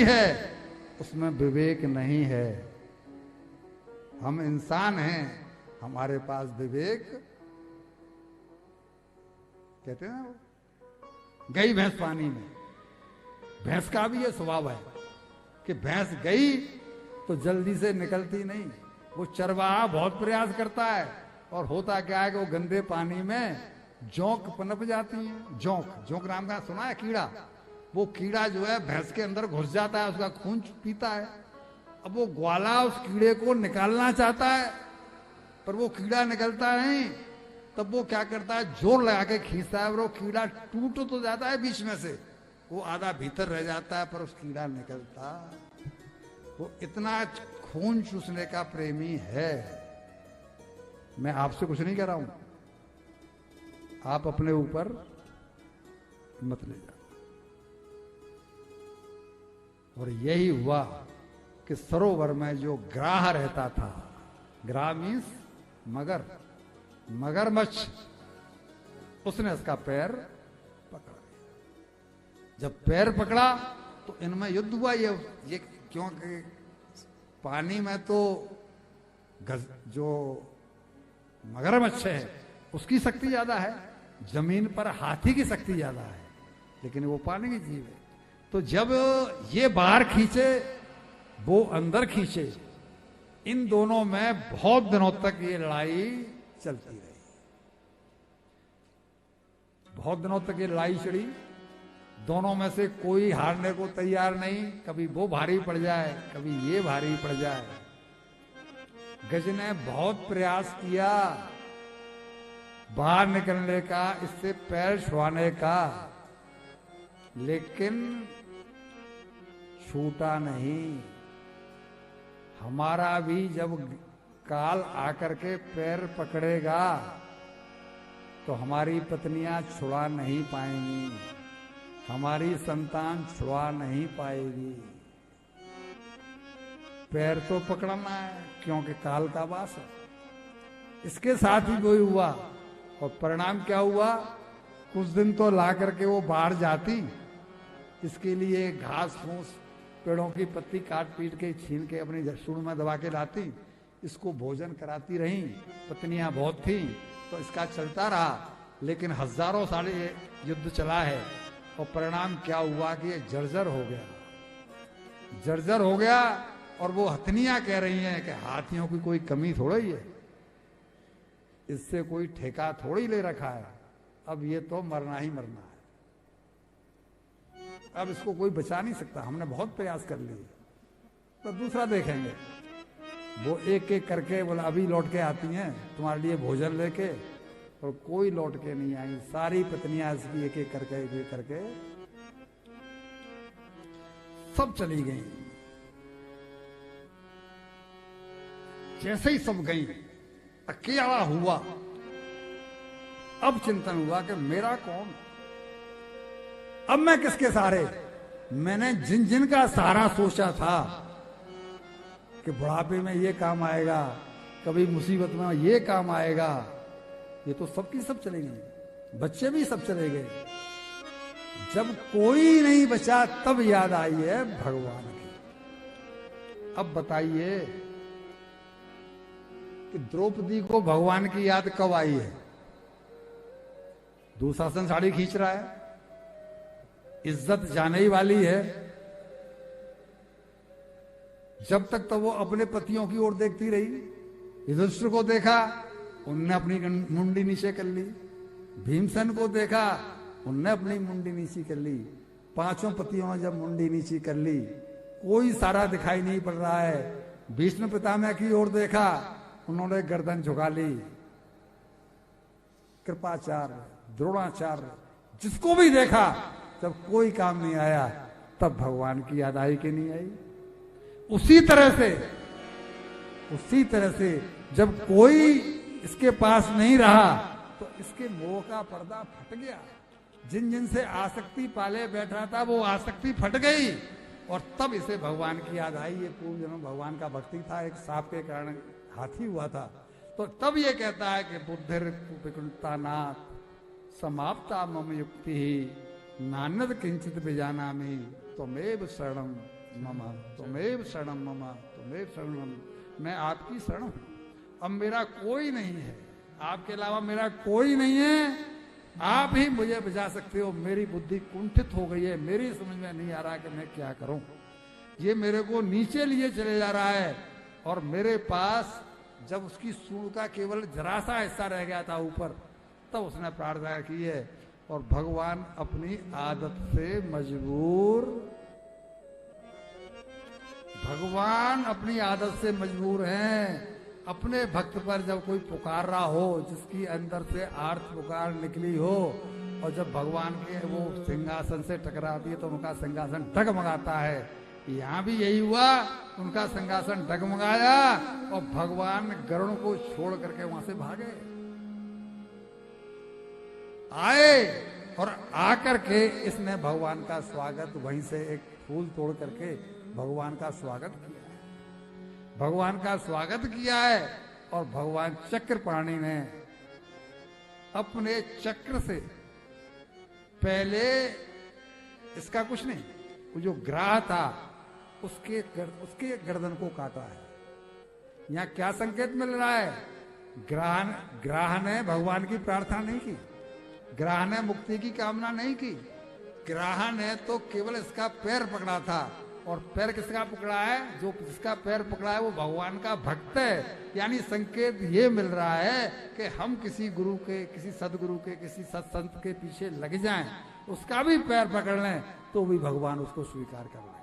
बुद्धि है उसमें विवेक नहीं है। हम इंसान हैं, हमारे पास विवेक, कहते हैं ना वो, गई भैंस पानी में। भैंस का भी ये स्वभाव है कि भैंस गई तो जल्दी से निकलती नहीं, वो चरवाहा बहुत प्रयास करता है, और होता क्या है कि वो गंदे पानी में जोंक पनप जाती है। जोंक नाम का सुना है कीड़ा? वो कीड़ा जो है भैंस के अंदर घुस जाता है, उसका खून पीता है। अब वो ग्वाला उस कीड़े को निकालना चाहता है, पर वो कीड़ा निकलता नहीं। तब वो क्या करता है, जोर लगा के खींचता है, और वो कीड़ा टूट तो जाता है बीच में से, वो आधा भीतर रह जाता है, पर उस कीड़ा निकलता। वो इतना खून चूसने का प्रेमी है। मैं आपसे कुछ नहीं कह रहा हूं, आप अपने ऊपर मत ले जाओ। और यही हुआ कि सरोवर में जो ग्राह रहता था, ग्राह मीन्स मगरमच्छ, उसने उसका पैर पकड़ा। जब पैर पकड़ा तो इनमें युद्ध हुआ। ये क्योंकि पानी में तो जो मगरमच्छ है उसकी शक्ति ज्यादा है, जमीन पर हाथी की शक्ति ज्यादा है, लेकिन वो पानी की जीव है। तो जब ये बाहर खींचे वो अंदर खींचे, इन दोनों में बहुत दिनों तक ये लड़ाई चलती रही। बहुत दिनों तक ये लड़ाई चली, दोनों में से कोई हारने को तैयार नहीं। कभी वो भारी पड़ जाए, कभी ये भारी पड़ जाए। गज ने बहुत प्रयास किया बाहर निकलने का, इससे पैर छुड़ाने का, लेकिन छूटा नहीं। हमारा भी जब काल आकर के पैर पकड़ेगा तो हमारी पत्नियां छुड़ा नहीं पाएंगी, हमारी संतान छुड़ा नहीं पाएगी। पैर तो पकड़ना है, क्योंकि काल का वास है। इसके साथ ही वही हुआ, और परिणाम क्या हुआ? कुछ दिन तो ला करके वो बाहर जाती, इसके लिए घास फूस पेड़ों की पत्ती काट पीट के छीन के अपनी सूंड में दबा के लाती, इसको भोजन कराती रही। पत्नियां बहुत थी तो इसका चलता रहा, लेकिन हजारों साल ये युद्ध चला है, और परिणाम क्या हुआ कि ये जर्जर हो गया। और वो हथनियां कह रही हैं कि हाथियों की कोई कमी थोड़ा ही है, इससे कोई ठेका थोड़ी ले रखा है, अब ये तो मरना ही मरना है, अब इसको कोई बचा नहीं सकता। हमने बहुत प्रयास कर लिए, तो दूसरा देखेंगे। वो एक एक करके बोला अभी लौट के आती हैं तुम्हारे लिए भोजन लेके, और कोई लौट के नहीं आई। सारी पत्नियां इसकी एक एक करके सब चली गई। जैसे ही सब गई, अकेला हुआ। अब चिंतन हुआ कि मेरा कौन, अब मैं किसके सहारे? मैंने जिन जिन का सहारा सोचा था कि बुढ़ापे में ये काम आएगा, कभी मुसीबत में ये काम आएगा, ये तो सबकी सब चले गए, बच्चे भी सब चले गए। जब कोई नहीं बचा तब याद आई है भगवान की। अब बताइए कि द्रौपदी को भगवान की याद कब आई है? दुशासन साड़ी खींच रहा है, इज्जत जाने ही वाली है। जब तक तो वो अपने पतियों की ओर देखती रही। युधिष्ठिर को देखा, उनने अपनी मुंडी नीचे कर ली। भीमसेन को देखा, उनने अपनी मुंडी नीची कर ली। पांचों पतियों ने जब मुंडी नीची कर ली, कोई सारा दिखाई नहीं पड़ रहा है। भीष्म पितामह की ओर देखा, उन्होंने गर्दन झुका ली। कृपाचार्य, द्रोणाचार्य, जिसको भी देखा, जब कोई काम नहीं आया तब भगवान की याद आई कि नहीं आई? उसी तरह से जब कोई इसके पास नहीं रहा तो इसके मोह का पर्दा फट गया। जिन जिन से आसक्ति पाले बैठा था वो आसक्ति फट गई, और तब इसे भगवान की याद आई। ये पूर्व जन्म भगवान का भक्ति था, एक सांप के कारण हाथी हुआ था। तो तब ये कहता है कि बुद्धिर विकुंठता नाथ समाप्ता मम युक्ति नान्यद किंचित बेजाना में त्वमेव शरणम मम त्वमेव शरणम मम त्वमेव शरणम, मैं आपकी शरण हूं। अब मेरा कोई नहीं है, आपके अलावा मेरा कोई नहीं है, आप ही मुझे बचा सकते हो। मेरी बुद्धि कुंठित हो गई है, मेरी समझ में नहीं आ रहा कि मैं क्या करूं। ये मेरे को नीचे लिए चले जा रहा है, और मेरे पास जब उसकी सूंड का केवल जरा सा हिस्सा रह गया था ऊपर, तब उसने प्रार्थना की है। और भगवान अपनी आदत से मजबूर, भगवान अपनी आदत से मजबूर हैं। अपने भक्त पर जब कोई पुकार रहा हो, जिसकी अंदर से आर्त पुकार निकली हो, और जब भगवान के वो सिंहासन से टकराती है तो उनका सिंहासन डगमगाता है। यहाँ भी यही हुआ, उनका सिंहासन डगमगाया और भगवान गरुड़ को छोड़ करके वहां से भागे। आए और आकर के इसने भगवान का स्वागत, वहीं से एक फूल तोड़ करके भगवान का स्वागत किया है, भगवान का स्वागत किया है। और भगवान चक्रपाणि ने अपने चक्र से पहले, इसका कुछ नहीं, वो जो ग्राह था उसके गर्दन को काटा है। यहां क्या संकेत मिल रहा है? ग्राह ने भगवान की प्रार्थना नहीं की, ग्राह ने मुक्ति की कामना नहीं की। ग्राह ने तो केवल इसका पैर पकड़ा था, और पैर किसका पकड़ा है? जो जिसका पैर पकड़ा है वो भगवान का भक्त है। यानी संकेत ये मिल रहा है कि हम किसी गुरु के, किसी सदगुरु के, किसी सत्संत के पीछे लग जाएं, उसका भी पैर पकड़ लें, तो भी भगवान उसको स्वीकार कर लें।